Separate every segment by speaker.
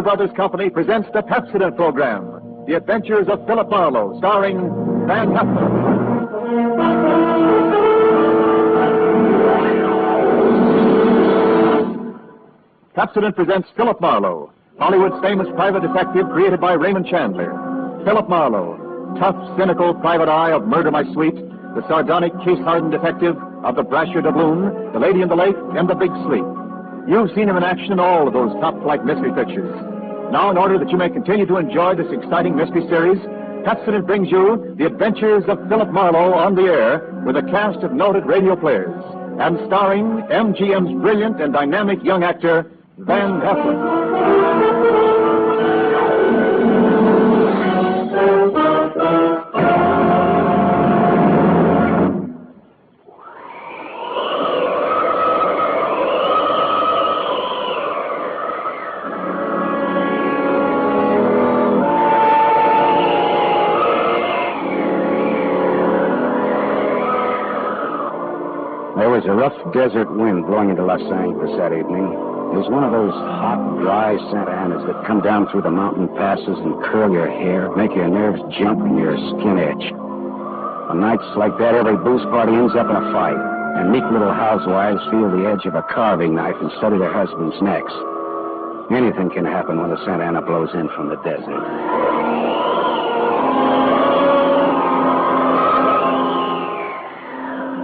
Speaker 1: Brothers Company presents the Pepsodent program, The Adventures of Philip Marlowe, starring Van Heflin. Pepsodent presents Philip Marlowe, Hollywood's famous private detective created by Raymond Chandler. Philip Marlowe, tough, cynical private eye of Murder My Sweet, the sardonic, case-hardened detective of The Brasher Doubloon, The Lady in the Lake, and The Big Sleep. You've seen him in action in all of those top-flight mystery pictures. Now, in order that you may continue to enjoy this exciting mystery series, Pepsodent brings you The Adventures of Philip Marlowe on the air with a cast of noted radio players and starring MGM's brilliant and dynamic young actor, Van Heflin.
Speaker 2: There was a rough desert wind blowing into Los Angeles that evening. It was one of those hot, dry Santa Anas that come down through the mountain passes and curl your hair, make your nerves jump and your skin itch. On nights like that, every booze party ends up in a fight, and meek little housewives feel the edge of a carving knife instead of their husbands' necks. Anything can happen when the Santa Ana blows in from the desert.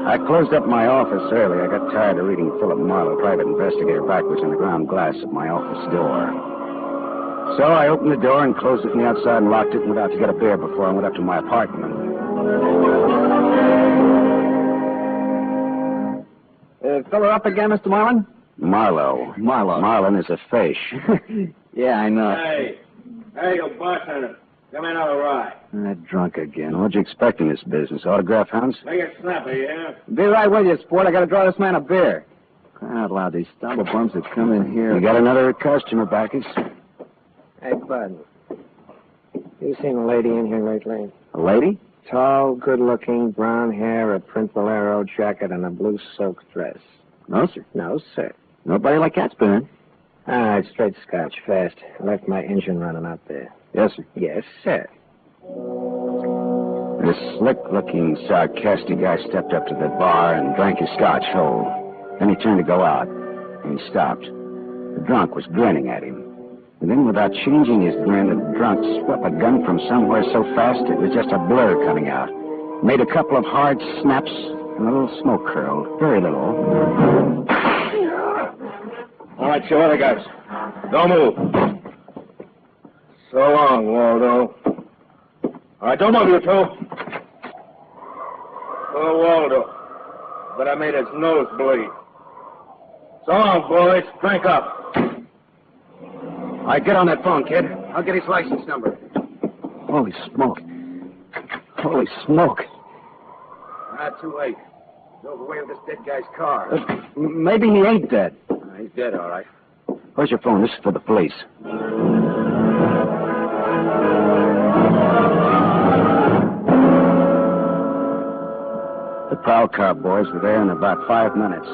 Speaker 2: I closed up my office early. I got tired of reading Philip Marlowe, private investigator, backwards in the ground glass of my office door. So I opened the door and closed it from the outside and locked it and went out to get a beer before I went up to my apartment.
Speaker 3: Fill her up again, Mr. Marlin?
Speaker 2: Marlowe. Marlin is a fish.
Speaker 3: Yeah, I know.
Speaker 4: Hey, you bartender. Come in on a ride.
Speaker 2: Drunk again. What'd you expect in this business? Autograph hounds?
Speaker 4: Make it snappy, yeah?
Speaker 3: Be right with you, sport. I gotta draw this man a beer. Crying out loud, these stumble bums that come in here.
Speaker 2: You got another customer, Bacchus?
Speaker 5: Hey, Bud. You seen a lady in here lately?
Speaker 2: A lady?
Speaker 5: Tall, good-looking, brown hair, a print bolero jacket, and a blue silk dress.
Speaker 2: No, sir.
Speaker 5: No, sir.
Speaker 2: Nobody like that, Spinner.
Speaker 5: All right, straight Scotch, fast. I left my engine running out there.
Speaker 2: Yes, sir.
Speaker 5: Yes, sir.
Speaker 2: This slick-looking, sarcastic guy stepped up to the bar and drank his Scotch whole. Then he turned to go out, and he stopped. The drunk was grinning at him. And then, without changing his grin, the drunk swept a gun from somewhere so fast it was just a blur coming out. Made a couple of hard snaps, and a little smoke curled. Very little.
Speaker 4: All right, show other guys. Don't move. So long, Waldo. All right, don't move, you two. Oh, Waldo. But I made his nose bleed. So long, boys. Drink up.
Speaker 2: All right, get on that phone, kid. I'll get his license number. Holy smoke. Holy smoke. Not too late. Drove away with this dead guy's car.
Speaker 3: Maybe he ain't dead.
Speaker 2: He's dead, all right. Where's your phone? This is for the police. The prowl car boys were there in about 5 minutes.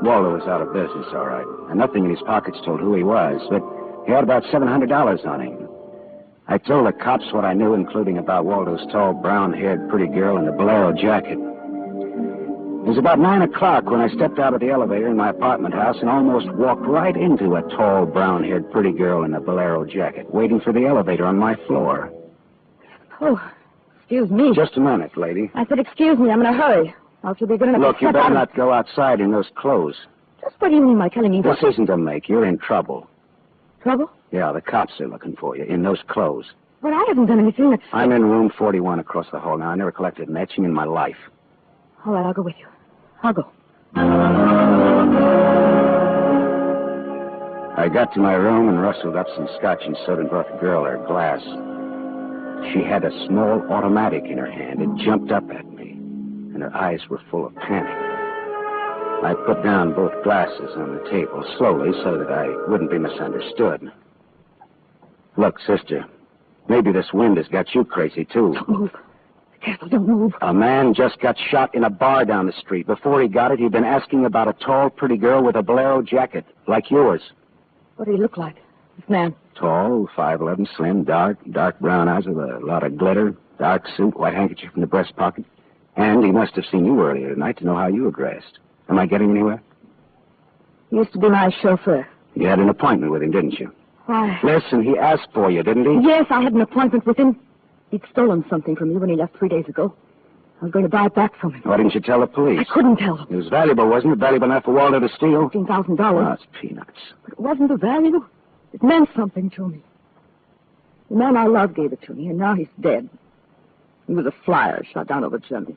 Speaker 2: Waldo was out of business, all right. And nothing in his pockets told who he was, but he had about $700 on him. I told the cops what I knew, including about Waldo's tall, brown-haired pretty girl in the bolero jacket. It was about 9 o'clock when I stepped out of the elevator in my apartment house and almost walked right into a tall, brown-haired pretty girl in a bolero jacket, waiting for the elevator on my floor.
Speaker 6: Oh, excuse me.
Speaker 2: Just a minute, lady.
Speaker 6: I said, excuse me, I'm in a hurry. I'll be good enough
Speaker 2: Look,
Speaker 6: to
Speaker 2: you
Speaker 6: step
Speaker 2: better
Speaker 6: out.
Speaker 2: not go outside in those clothes.
Speaker 6: Just what do you mean by telling me
Speaker 2: This
Speaker 6: what?
Speaker 2: isn't a make. You're in trouble.
Speaker 6: Trouble?
Speaker 2: Yeah, the cops are looking for you in those clothes.
Speaker 6: But I haven't done anything that's...
Speaker 2: I'm in room 41 across the hall now. I never collected an etching in my life.
Speaker 6: All right, I'll go with you. I'll go.
Speaker 2: I got to my room and rustled up some scotch and soda and brought the girl her glass. She had a small automatic in her hand. It jumped up at me, and her eyes were full of panic. I put down both glasses on the table slowly so that I wouldn't be misunderstood. Look, sister, maybe this wind has got you crazy, too.
Speaker 6: Don't move. Careful, don't move.
Speaker 2: A man just got shot in a bar down the street. Before he got it, he'd been asking about a tall, pretty girl with a bolero jacket, like yours.
Speaker 6: What did he look like, this man?
Speaker 2: Tall, 5'11", slim, dark brown eyes with a lot of glitter, dark suit, white handkerchief in the breast pocket. And he must have seen you earlier tonight to know how you were dressed. Am I getting anywhere?
Speaker 6: He used to be my chauffeur.
Speaker 2: You had an appointment with him, didn't you?
Speaker 6: Why?
Speaker 2: Listen, he asked for you, didn't he?
Speaker 6: Yes, I had an appointment with him. He'd stolen something from me when he left 3 days ago. I was going to buy it back from him.
Speaker 2: Why didn't you tell the police?
Speaker 6: I couldn't tell him.
Speaker 2: It was valuable, wasn't it? Valuable enough for Waldo to steal?
Speaker 6: $15,000.
Speaker 2: Oh, it's peanuts.
Speaker 6: But it wasn't the value. It meant something to me. The man I loved gave it to me, and now he's dead. He was a flyer shot down over Germany.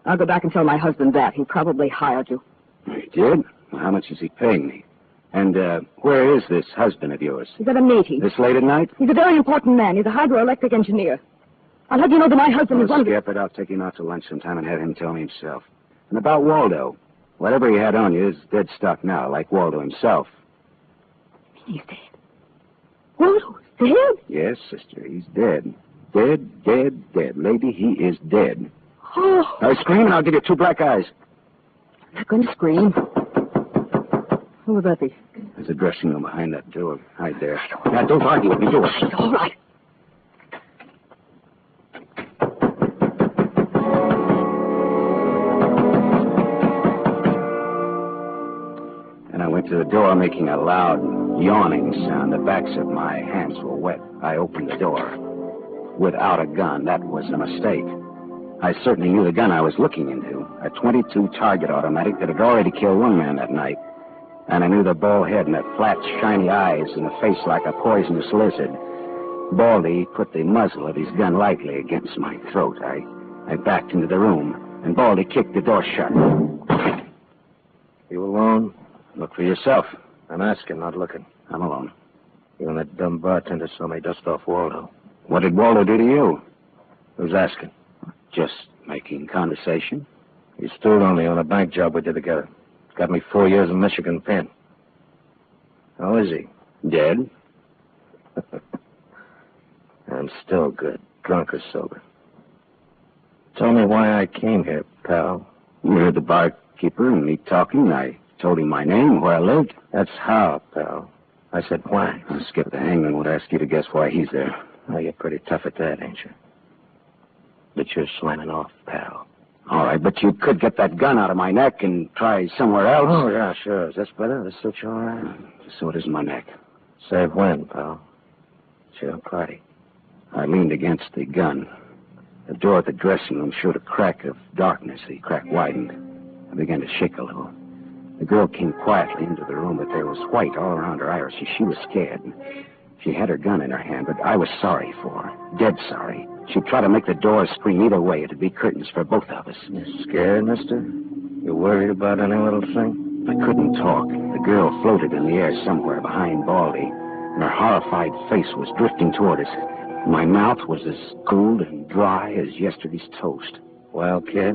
Speaker 6: I'll go back and tell my husband that. He probably hired you.
Speaker 2: He did? Well, how much is he paying me? And where is this husband of yours?
Speaker 6: He's at a meeting.
Speaker 2: This late at night?
Speaker 6: He's a very important man. He's a hydroelectric engineer. I'll let you know that my husband is one of the...
Speaker 2: Skip it. I'll take him out to lunch sometime and have him tell me himself. And about Waldo, whatever he had on you is dead stock now, like Waldo himself.
Speaker 6: He's dead. Waldo's dead?
Speaker 2: Yes, sister, he's dead. Dead. Lady, he is dead.
Speaker 6: Oh.
Speaker 2: Now scream and I'll give you 2 black eyes.
Speaker 6: I'm not going to scream. Who would that be?
Speaker 2: There's a dressing room behind that door. Hide there. Now, don't argue with me. Do it.
Speaker 6: It's all right.
Speaker 2: And I went to the door, making a loud, yawning sound. The backs of my hands were wet. I opened the door. Without a gun, that was a mistake. I certainly knew the gun I was looking into. A .22 target automatic that had already killed one man that night. And I knew the ball head and the flat, shiny eyes and the face like a poisonous lizard. Baldy put the muzzle of his gun lightly against my throat. I backed into the room, and Baldy kicked the door shut.
Speaker 5: You alone?
Speaker 2: Look for yourself.
Speaker 5: I'm asking, not looking.
Speaker 2: I'm alone.
Speaker 5: You and that dumb bartender saw me dust off Waldo.
Speaker 2: What did Waldo do to you?
Speaker 5: Who's asking?
Speaker 2: Just making conversation.
Speaker 5: He stood on me on a bank job we did together. Got me 4 years in Michigan pen. How is he?
Speaker 2: Dead?
Speaker 5: I'm still good, drunk or sober. Tell me why I came here, pal.
Speaker 2: You heard the barkeeper and me talking. I told him my name, where I lived.
Speaker 5: That's how, pal. I said why.
Speaker 2: Skip, the hangman would ask you to guess why he's there.
Speaker 5: Oh, you're pretty tough at that, ain't you? But you're slamming off, pal.
Speaker 2: All right, but you could get that gun out of my neck and try somewhere else.
Speaker 5: Oh, yeah, sure. Is this better? This suits you all right?
Speaker 2: So it is my neck.
Speaker 5: Save when, pal? Sure, party.
Speaker 2: I leaned against the gun. The door at the dressing room showed a crack of darkness. The crack widened. I began to shake a little. The girl came quietly into the room, but there was white all around her iris. She was scared. She had her gun in her hand, but I was sorry for her. Dead sorry. She'd try to make the door scream either way. It'd be curtains for both of us.
Speaker 5: You scared, mister? You worried about any little thing?
Speaker 2: I couldn't talk. The girl floated in the air somewhere behind Baldy, and her horrified face was drifting toward us. My mouth was as cold and dry as yesterday's toast.
Speaker 5: Well, kid,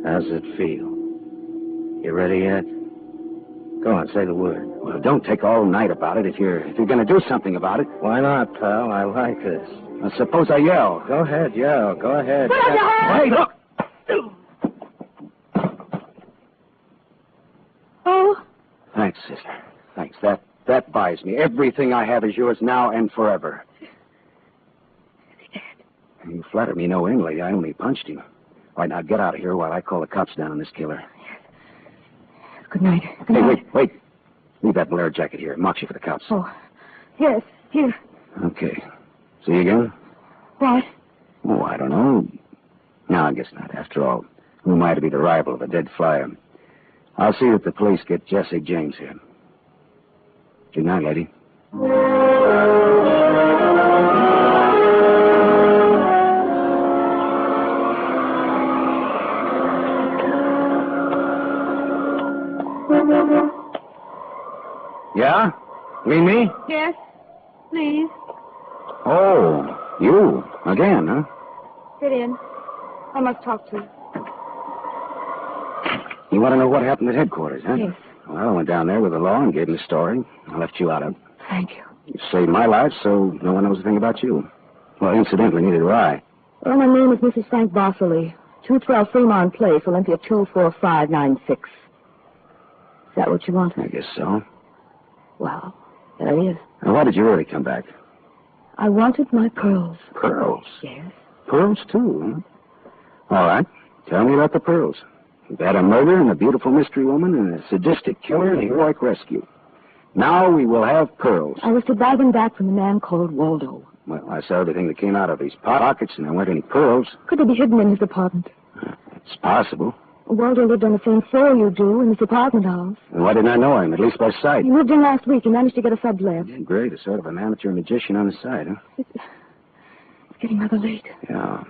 Speaker 5: how's it feel? You ready yet? Go on, say the word.
Speaker 2: Well, don't take all night about it if you're going to do something about it.
Speaker 5: Why not, pal? I like this.
Speaker 2: Well, suppose I yell.
Speaker 5: Go ahead, yell. Go ahead.
Speaker 2: Hey, look!
Speaker 6: Oh?
Speaker 2: Thanks, sister. Thanks. That buys me. Everything I have is yours now and forever. You flatter me no end, lady. I only punched him. All right, now get out of here while I call the cops down on this killer.
Speaker 6: Good night. Good
Speaker 2: Hey,
Speaker 6: night.
Speaker 2: wait. Leave that bolero jacket here. It marks you for the cops.
Speaker 6: Oh, yes, here.
Speaker 2: Okay. See you again?
Speaker 6: What?
Speaker 2: Oh, I don't know. No, I guess not. After all, who am I to be the rival of a dead flyer? I'll see that the police get Jesse James here. Good night, lady. Yeah? Mean me?
Speaker 6: Yes, please.
Speaker 2: Oh, you. Again, huh?
Speaker 6: Sit in. I must talk to you.
Speaker 2: You want to know what happened at headquarters, huh?
Speaker 6: Yes.
Speaker 2: Well, I went down there with the law and gave him the story. I left you out of it.
Speaker 6: Thank you.
Speaker 2: You saved my life, so no one knows a thing about you. Well, incidentally, neither do I.
Speaker 6: Well, my name is Mrs. Frank Bosley. 212 Fremont Place, Olympia 24596. Is that what you want?
Speaker 2: I guess so.
Speaker 6: Well, there he is.
Speaker 2: Now, why did you really come back?
Speaker 6: I wanted my pearls.
Speaker 2: Pearls?
Speaker 6: Yes.
Speaker 2: Pearls, too, huh? All right. Tell me about the pearls. You've had a murder and a beautiful mystery woman and a sadistic killer and a heroic rescue. Now we will have pearls.
Speaker 6: I was to buy them back from a man called Waldo.
Speaker 2: Well, I saw everything that came out of his pockets, and there weren't any pearls.
Speaker 6: Could they be hidden in his apartment?
Speaker 2: It's possible.
Speaker 6: Waldo lived on the same floor you do in his apartment house.
Speaker 2: And why didn't I know him, at least by sight?
Speaker 6: He moved in last week. He managed to get a sublet.
Speaker 2: Yeah, great. A sort of an amateur magician on the side, huh?
Speaker 6: It's getting rather late.
Speaker 2: Yeah.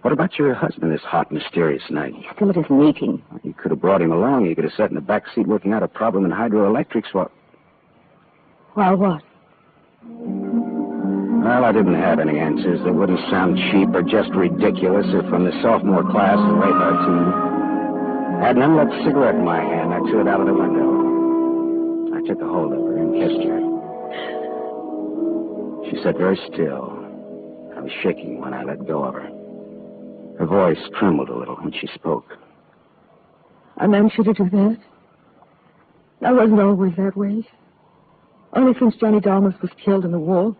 Speaker 2: What about your husband this hot, mysterious night?
Speaker 6: He's still at his meeting.
Speaker 2: You could have brought him along. You could have sat in the back seat working out a problem in hydroelectrics while...
Speaker 6: While what?
Speaker 2: Well, I didn't have any answers that wouldn't sound cheap or just ridiculous if from the sophomore class in radar 2. I had an unlit cigarette in my hand. I threw it out of the window. I took a hold of her and kissed her. She sat very still. I was shaking when I let go of her. Her voice trembled a little when she spoke.
Speaker 6: I meant you to do that. I wasn't always that way. Only since Johnny Dalmas was killed in the war.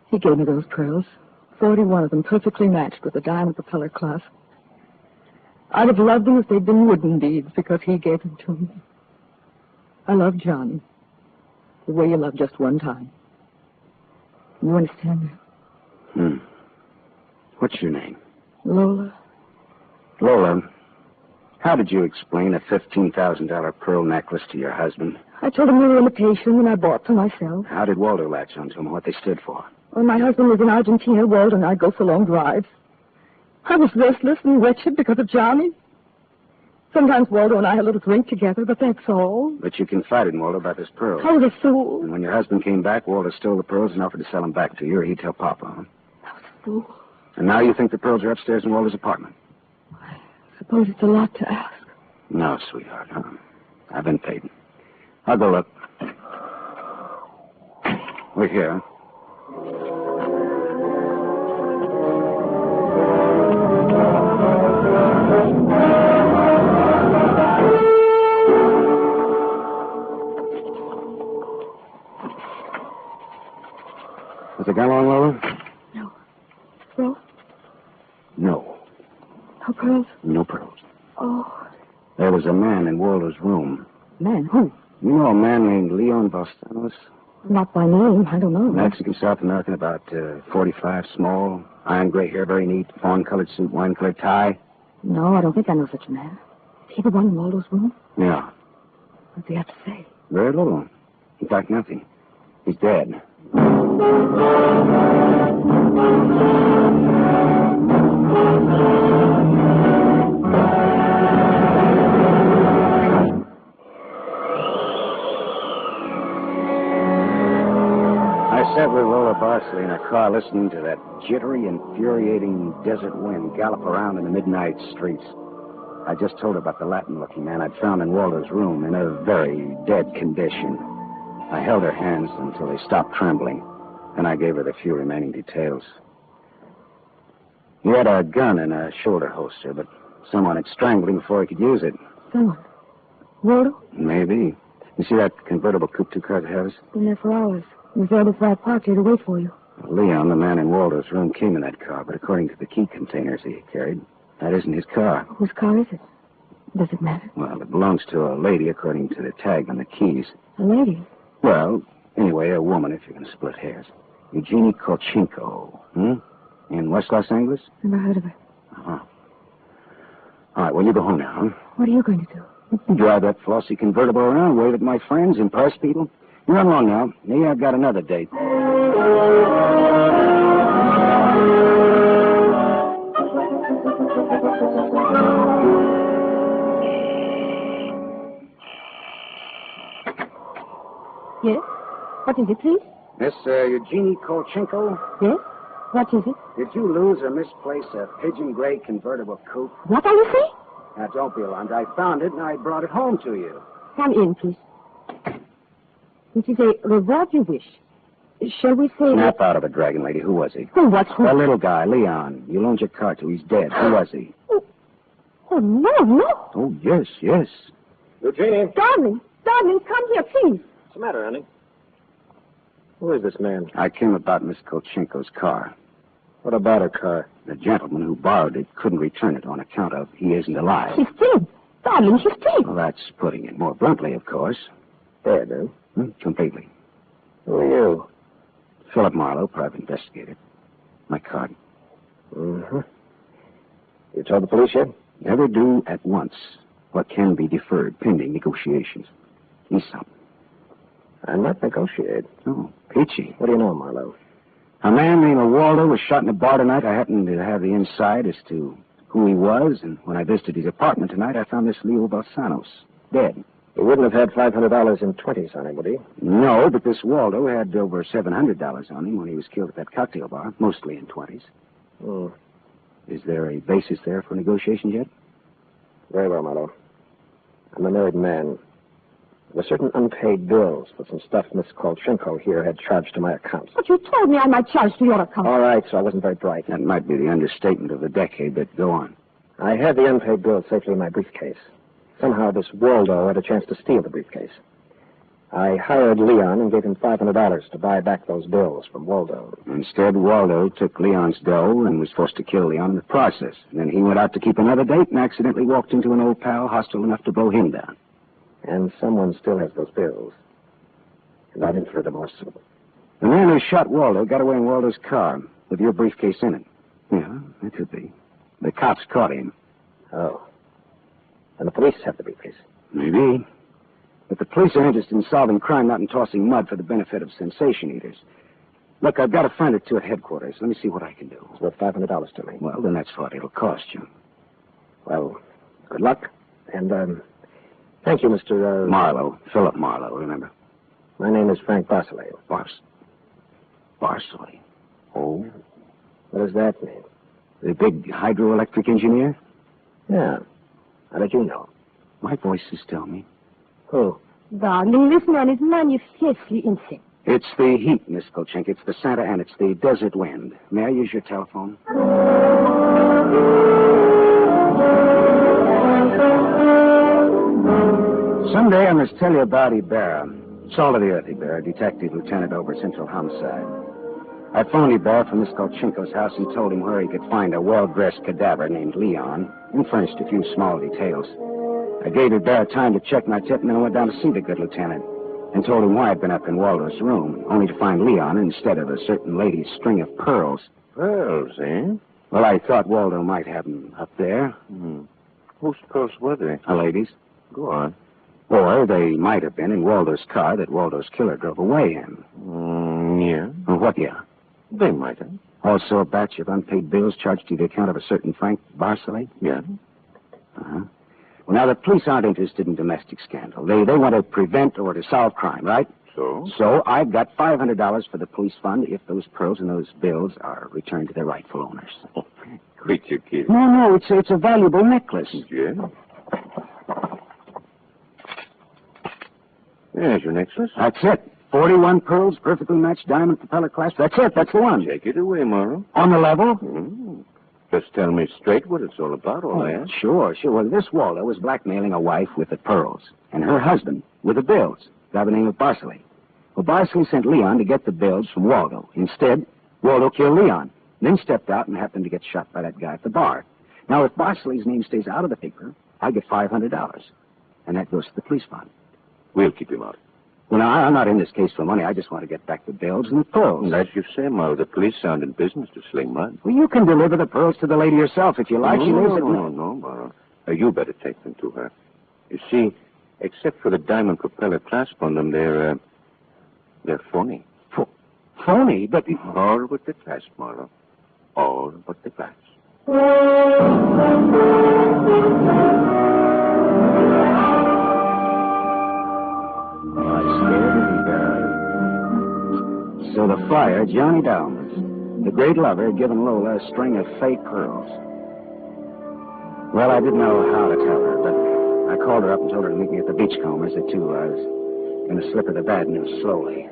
Speaker 6: He gave me those pearls. 41 of them, perfectly matched with a diamond propeller clasp. I'd have loved them if they'd been wooden beads, because he gave them to me. I love Johnny. The way you love just one time. You understand that?
Speaker 2: What's your name?
Speaker 6: Lola.
Speaker 2: Lola, how did you explain a $15,000 pearl necklace to your husband?
Speaker 6: I told him you were an imitation, and I bought for myself.
Speaker 2: How did Waldo latch onto them, what they stood for?
Speaker 6: When my husband was in Argentina, Waldo and I'd go for long drives. I was restless and wretched because of Johnny. Sometimes Waldo and I had a little drink together, but that's all.
Speaker 2: But you confided in Waldo about this pearl.
Speaker 6: I was a fool.
Speaker 2: And when your husband came back, Waldo stole the pearls and offered to sell them back to you, or he'd tell Papa, huh?
Speaker 6: I was a fool.
Speaker 2: And now you think the pearls are upstairs in Waldo's apartment?
Speaker 6: I suppose it's a lot to ask.
Speaker 2: No, sweetheart. I've been paid. I'll go look. We're here. Has it gone long, Lola?
Speaker 6: No. No?
Speaker 2: No.
Speaker 6: No pearls?
Speaker 2: No pearls.
Speaker 6: Oh.
Speaker 2: There was a man in Waldo's room.
Speaker 6: Man? Who?
Speaker 2: You know a man named Leon Bostanos?
Speaker 6: Not by name. I don't know.
Speaker 2: Mexican, South American, about 45, small, iron gray hair, very neat, fawn-colored suit, wine-colored tie.
Speaker 6: No, I don't think I know such a man. Is he the one in Waldo's room?
Speaker 2: Yeah.
Speaker 6: What does he have to say?
Speaker 2: Very little. In fact, nothing. He's dead. I sat with Lola Barsley in a car listening to that jittery, infuriating desert wind gallop around in the midnight streets. I just told her about the Latin-looking man I'd found in Waldo's room in a very dead condition. I held her hands until they stopped trembling, and I gave her the few remaining details. He had a gun in a shoulder holster, but someone had strangled him before he could use it.
Speaker 6: Someone? Waldo?
Speaker 2: Maybe. You see that convertible coupe two cars ahead of us?
Speaker 6: Been there for hours. He was there before I parked here to wait for you.
Speaker 2: Leon, the man in Waldo's room, came in that car, but according to the key containers he carried, that isn't his car.
Speaker 6: Whose car is it? Does it matter?
Speaker 2: Well, it belongs to a lady according to the tag on the keys.
Speaker 6: A lady?
Speaker 2: Well, anyway, a woman, if you're going to split hairs. Eugenie Kolchenko, in West Los Angeles?
Speaker 6: Never heard of her.
Speaker 2: Uh-huh. All right, well, you go home now, huh?
Speaker 6: What are you going to do?
Speaker 2: Drive that flossy convertible around, wave at my friends, impress people. You run along now. Me, I've got another date.
Speaker 6: Yes? What is it, please?
Speaker 2: Miss Eugenie Kolchenko,
Speaker 6: Yes? What is it?
Speaker 2: did you lose or misplace a pigeon gray convertible coupe?
Speaker 6: What are you saying?
Speaker 2: Now, don't be alarmed. I found it, and I brought it home to you.
Speaker 6: Come in, please. It is a reward you wish. Shall we say...
Speaker 2: Snap out of it, Dragon Lady. Who was he?
Speaker 6: Oh, what's
Speaker 2: A little guy, Leon. You loaned your car to. He's dead. Who was he?
Speaker 6: Oh, no, no.
Speaker 2: Oh, yes, yes.
Speaker 4: Eugenie.
Speaker 6: Darling, come here, please.
Speaker 4: What's the matter, honey?
Speaker 3: Who is this man?
Speaker 2: I came about Miss Kolchenko's car.
Speaker 3: What about her car?
Speaker 2: The gentleman who borrowed it couldn't return it on account of he isn't alive.
Speaker 6: She's dead. Darling, she's dead.
Speaker 2: Well, that's putting it more bluntly, of course.
Speaker 3: Dead, huh?
Speaker 2: Completely.
Speaker 3: Who are you?
Speaker 2: Philip Marlowe, private investigator. My card.
Speaker 3: Mm-hmm. You told the police yet?
Speaker 2: Never do at once what can be deferred pending negotiations. He's something.
Speaker 3: I'm not negotiating.
Speaker 2: Oh, peachy.
Speaker 3: What do you know, Marlowe?
Speaker 2: A man named Waldo was shot in a bar tonight. I happened to have the inside as to who he was, and when I visited his apartment tonight, I found this Leo Balsanos dead.
Speaker 3: He wouldn't have had $500 in 20s on him, would he?
Speaker 2: No, but this Waldo had over $700 on him when he was killed at that cocktail bar, mostly in 20s.
Speaker 3: Hmm.
Speaker 2: Is there a basis there for negotiations yet?
Speaker 3: Very well, Marlowe. I'm a married man. There were certain unpaid bills for some stuff Miss Kolchenko here had charged to my account.
Speaker 6: But you told me I might charge to your account.
Speaker 3: All right, so I wasn't very bright.
Speaker 2: That might be the understatement of the decade, but go on.
Speaker 3: I had the unpaid bills safely in my briefcase. Somehow this Waldo had a chance to steal the briefcase. I hired Leon and gave him $500 to buy back those bills from Waldo.
Speaker 2: Instead, Waldo took Leon's dough and was forced to kill Leon in the process. And then he went out to keep another date and accidentally walked into an old pal hostile enough to blow him down.
Speaker 3: And someone still has those bills. And I'm in for remorse.
Speaker 2: The man who shot Waldo got away in Waldo's car with your briefcase in it. Yeah, that could be. The cops caught him.
Speaker 3: Oh. And the police have the briefcase.
Speaker 2: Maybe. But the police are interested in solving crime, not in tossing mud for the benefit of sensation eaters. Look, I've got a friend or two at headquarters. Let me see what I can do.
Speaker 3: It's worth $500 to me.
Speaker 2: Well, then that's what it'll cost you.
Speaker 3: Well, good luck. And, thank you, Mr.
Speaker 2: Marlowe. Philip Marlowe, remember?
Speaker 3: My name is Frank Barcelay.
Speaker 2: Barcelay. Oh.
Speaker 3: What does that mean?
Speaker 2: The big hydroelectric engineer?
Speaker 3: Yeah. How did you know?
Speaker 2: My voices tell me.
Speaker 3: Who?
Speaker 6: Darling, this man is manifestly insane.
Speaker 2: It's the heat, Miss Kolchenko. It's the Santa and it's the desert wind. May I use your telephone? Someday I must tell you about Ibarra. Salt of the earth, Ibarra, detective lieutenant over Central Homicide. I phoned Ibarra from Miss Kolchenko's house and told him where he could find a well-dressed cadaver named Leon and furnished a few small details. I gave Ibarra time to check my tip and then I went down to see the good lieutenant and told him why I'd been up in Waldo's room, only to find Leon instead of a certain lady's string of pearls.
Speaker 4: Pearls, eh?
Speaker 2: Well, I thought Waldo might have them up there.
Speaker 4: Whose pearls were they?
Speaker 2: A lady's.
Speaker 4: Go on.
Speaker 2: Or they might have been in Waldo's car that Waldo's killer drove away in.
Speaker 4: Yeah.
Speaker 2: Well, what, yeah?
Speaker 4: They might have.
Speaker 2: Also a batch of unpaid bills charged to the account of a certain Frank Barcelay?
Speaker 4: Yeah.
Speaker 2: Uh-huh. Well, now, the police aren't interested in domestic scandal. They want to prevent or to solve crime, right?
Speaker 4: So?
Speaker 2: So I've got $500 for the police fund if those pearls and those bills are returned to their rightful owners.
Speaker 4: Quit your kidding.
Speaker 2: No, it's a valuable necklace.
Speaker 4: Yeah? There's your necklace.
Speaker 2: That's it. 41 pearls, perfectly matched diamond propeller clasp. That's it. That's the one.
Speaker 4: Take it away, Morrow.
Speaker 2: On the level?
Speaker 4: Just tell me straight what it's all about, all that.
Speaker 2: Sure. Well, this Waldo was blackmailing a wife with the pearls, and her husband with the bills, by the name of Barcelay. Well, Barcelay sent Leon to get the bills from Waldo. Instead, Waldo killed Leon, then stepped out and happened to get shot by that guy at the bar. Now, if Barcelay's name stays out of the paper, I get $500, and that goes to the police fund.
Speaker 4: We'll keep him out.
Speaker 2: Well, now, I'm not in this case for money. I just want to get back the bills and the pearls.
Speaker 4: As you say, Morrow, the police aren't in business to sling mud.
Speaker 2: Well, you can deliver the pearls to the lady herself if you like. She lives at...
Speaker 4: No, Morrow. You better take them to her. You see, except for the diamond propeller clasp on them, they're phony.
Speaker 2: Phony? But...
Speaker 4: All but the clasp, Morrow. All but the clasp. So the friar, Johnny Dalmas, the great lover, had given Lola a string of fake pearls. Well, I didn't know how to tell her, but I called her up and told her to meet me at the Beachcombers at 2. I was going to slip her the bad news slowly.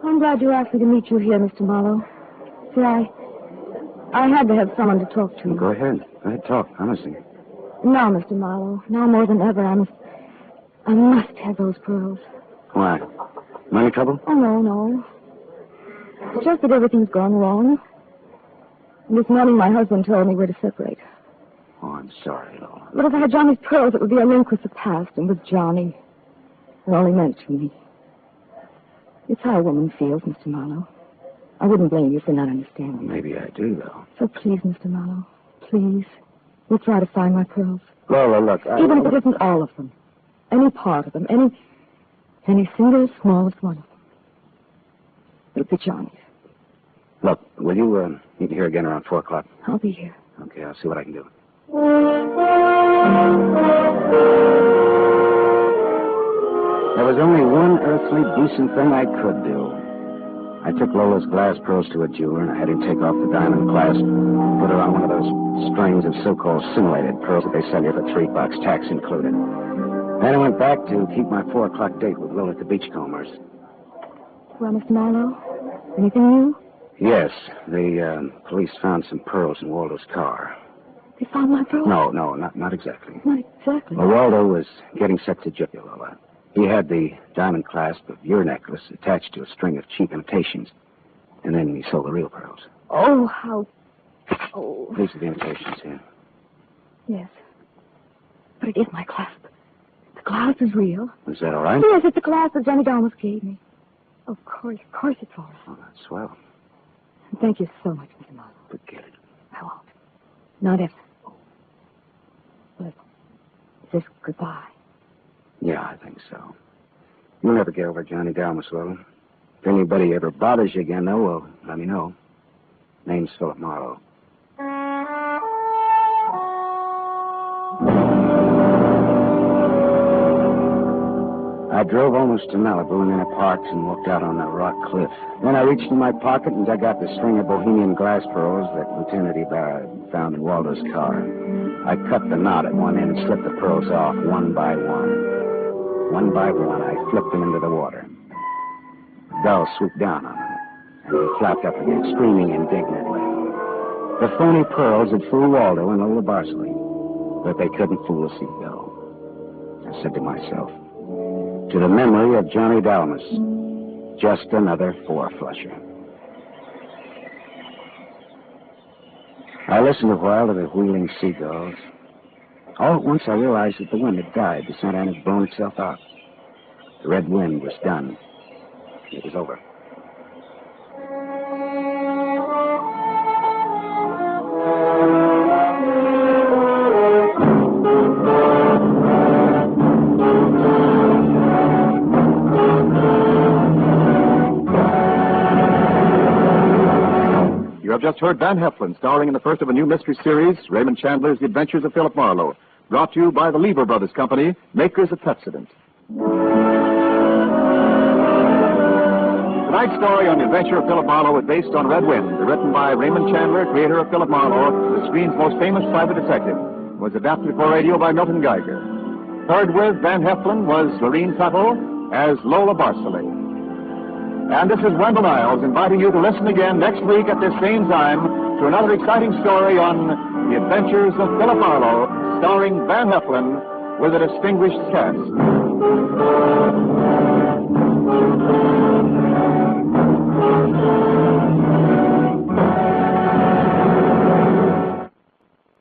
Speaker 6: I'm glad you asked me to meet you here, Mr. Marlowe. See, I had to have someone to talk to.
Speaker 2: Go ahead. Go ahead, talk, honestly.
Speaker 6: Now, Mr. Marlowe, now more than ever, I must have those pearls.
Speaker 2: Why? Money trouble?
Speaker 6: Oh, no. It's just that everything's gone wrong. And this morning my husband told me we're to separate.
Speaker 2: Oh, I'm sorry, Lola.
Speaker 6: But if I had Johnny's pearls, it would be a link with the past, and with Johnny, it all he meant to me. It's how a woman feels, Mr. Marlowe. I wouldn't blame you for not understanding.
Speaker 2: Maybe I do, though.
Speaker 6: So please, Mr. Marlowe, please, we'll try to find my pearls.
Speaker 2: Lola, look,
Speaker 6: Even if it isn't all of them. Any part of them. Any single smallest one of them. It'll be Johnny's.
Speaker 2: Look, will you meet me here again around 4 o'clock?
Speaker 6: I'll be here.
Speaker 2: Okay, I'll see what I can do. There was only one earthly decent thing I could do. I took Lola's glass pearls to a jeweler, and I had him take off the diamond clasp, put her on one of those strings of so-called simulated pearls that they sell you for $3, tax included. Then I went back to keep my 4 o'clock date with Lola at the Beachcombers.
Speaker 6: Well, Mr. Marlowe, anything new?
Speaker 2: Yes, the police found some pearls in Waldo's car.
Speaker 6: They found my pearls?
Speaker 2: No, not exactly.
Speaker 6: Not exactly.
Speaker 2: Well, Waldo was getting set to jail, Lola. He had the diamond clasp of your necklace attached to a string of cheap imitations, and then he sold the real pearls.
Speaker 6: Oh, how... Oh.
Speaker 2: These are the imitations here.
Speaker 6: Yes. But it is my clasp. The clasp is real.
Speaker 2: Is that all right?
Speaker 6: Yes, it's the clasp that Johnny Dalmas gave me. Of course it's all right.
Speaker 2: Oh, that's swell.
Speaker 6: Thank you so much, Mr. Marlowe.
Speaker 2: Forget it.
Speaker 6: I won't. Not ever. But is this goodbye?
Speaker 2: Yeah, I think so. You'll never get over Johnny Dalmas, Lola. If anybody ever bothers you again, though, well, let me know. Name's Philip Marlowe. I drove almost to Malibu and then I parked and walked out on a rock cliff. Then I reached in my pocket and I got the string of bohemian glass pearls that Lieutenant Ibarra found in Waldo's car. I cut the knot at one end and slipped the pearls off one by one. One by one, I flipped them into the water. The bell swooped down on them, and they flapped up again, screaming indignantly. The phony pearls had fooled Waldo and Lola Barsley, but they couldn't fool a seagull. I said to myself, to the memory of Johnny Dalmas, just another four-flusher. I listened a while to the wheeling seagulls. All at once I realized that the wind had died. The Santa Ana had blown itself out. The red wind was done. It was over.
Speaker 1: You have just heard Van Heflin starring in the first of a new mystery series, Raymond Chandler's The Adventures of Philip Marlowe, brought to you by the Lever Brothers Company, makers of Pepsodent. Tonight's story on The Adventure of Philip Marlowe is based on Red Wind, written by Raymond Chandler, creator of Philip Marlowe, the screen's most famous private detective. It was adapted for radio by Milton Geiger. Heard with Van Heflin was Lorene Tuttle as Lola Barsley. And this is Wendell Niles inviting you to listen again next week at this same time to another exciting story on The Adventures of Philip Marlowe, starring Van Heflin with a distinguished cast.